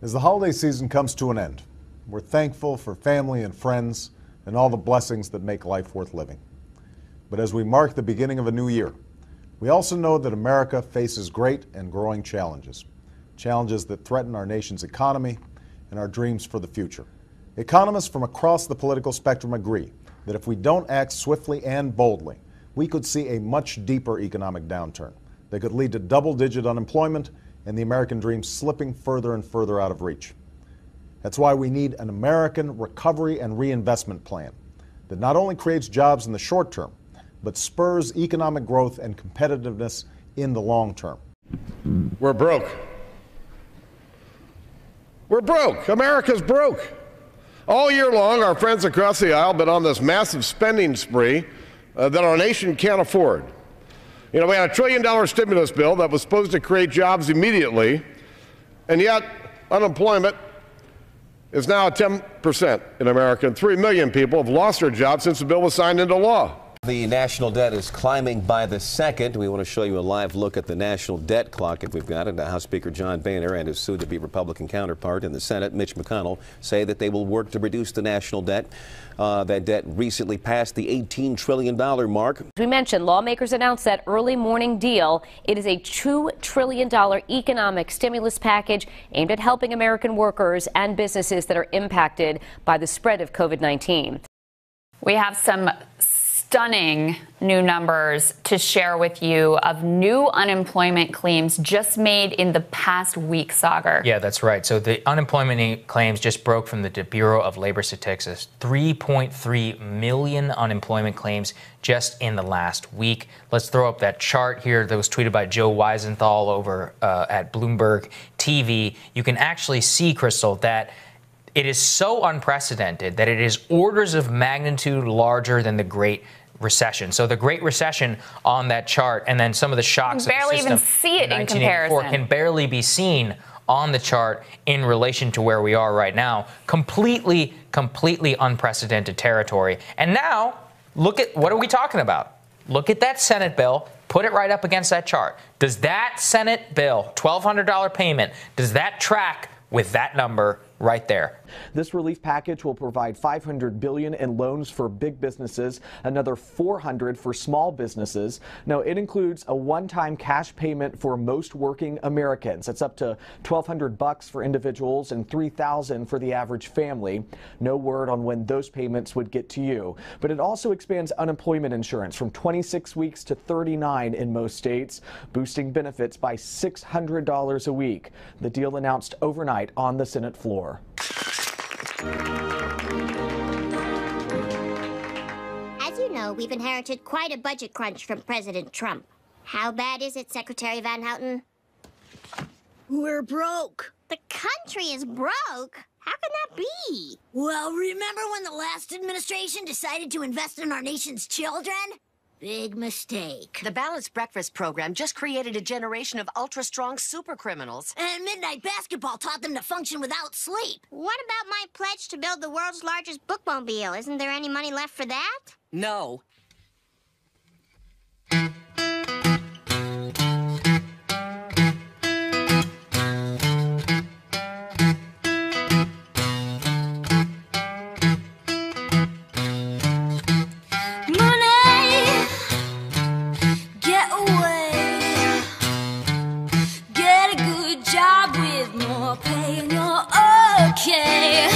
As the holiday season comes to an end, we're thankful for family and friends and all the blessings that make life worth living. But as we mark the beginning of a new year, we also know that America faces great and growing challenges, challenges that threaten our nation's economy and our dreams for the future. Economists from across the political spectrum agree that if we don't act swiftly and boldly, we could see a much deeper economic downturn that could lead to double-digit unemployment and the American dream slipping further and further out of reach. That's why we need an American recovery and reinvestment plan that not only creates jobs in the short term, but spurs economic growth and competitiveness in the long term. We're broke. We're broke. America's broke. All year long, our friends across the aisle have been on this massive spending spree that our nation can't afford. You know, we had a $1 trillion stimulus bill that was supposed to create jobs immediately, and yet unemployment is now at 10% in America, and 3 million people have lost their jobs since the bill was signed into law. The national debt is climbing by the second. We want to show you a live look at the national debt clock if we've got it. House Speaker John Boehner and his soon-to-be Republican counterpart in the Senate, Mitch McConnell, say that they will work to reduce the national debt. That debt recently passed the $18 trillion mark. As we mentioned, lawmakers announced that early morning deal. It is a $2 trillion economic stimulus package aimed at helping American workers and businesses that are impacted by the spread of COVID-19. We have some stunning new numbers to share with you of new unemployment claims just made in the past week, Sagar. Yeah, that's right. So the unemployment claims just broke from the Bureau of Labor Statistics. 3.3 million unemployment claims just in the last week. Let's throw up that chart here that was tweeted by Joe Weisenthal over at Bloomberg TV. You can actually see, Crystal, that it is so unprecedented that it is orders of magnitude larger than the Great Recession. So the Great Recession on that chart, and then some of the shocks of the system, even see it in comparison, can barely be seen on the chart in relation to where we are right now. Completely unprecedented territory. And now, look at, what are we talking about? Look at that Senate bill. Put it right up against that chart. Does that Senate bill, $1,200 payment, does that track with that number right there? This relief package will provide $500 billion in loans for big businesses, another $400 for small businesses. Now, it includes a one-time cash payment for most working Americans. It's up to $1,200 for individuals and $3,000 for the average family. No word on when those payments would get to you. But it also expands unemployment insurance from 26 weeks to 39 in most states, boosting benefits by $600 a week. The deal announced overnight on the Senate floor. As you know, we've inherited quite a budget crunch from President Trump. How bad is it, Secretary Van Houten? We're broke. The country is broke? How can that be? Well, remember when the last administration decided to invest in our nation's children? Big mistake. The Balanced Breakfast program just created a generation of ultra-strong super criminals. And Midnight Basketball taught them to function without sleep. What about my pledge to build the world's largest bookmobile? Isn't there any money left for that? No. Get a good job with more pay and you're okay.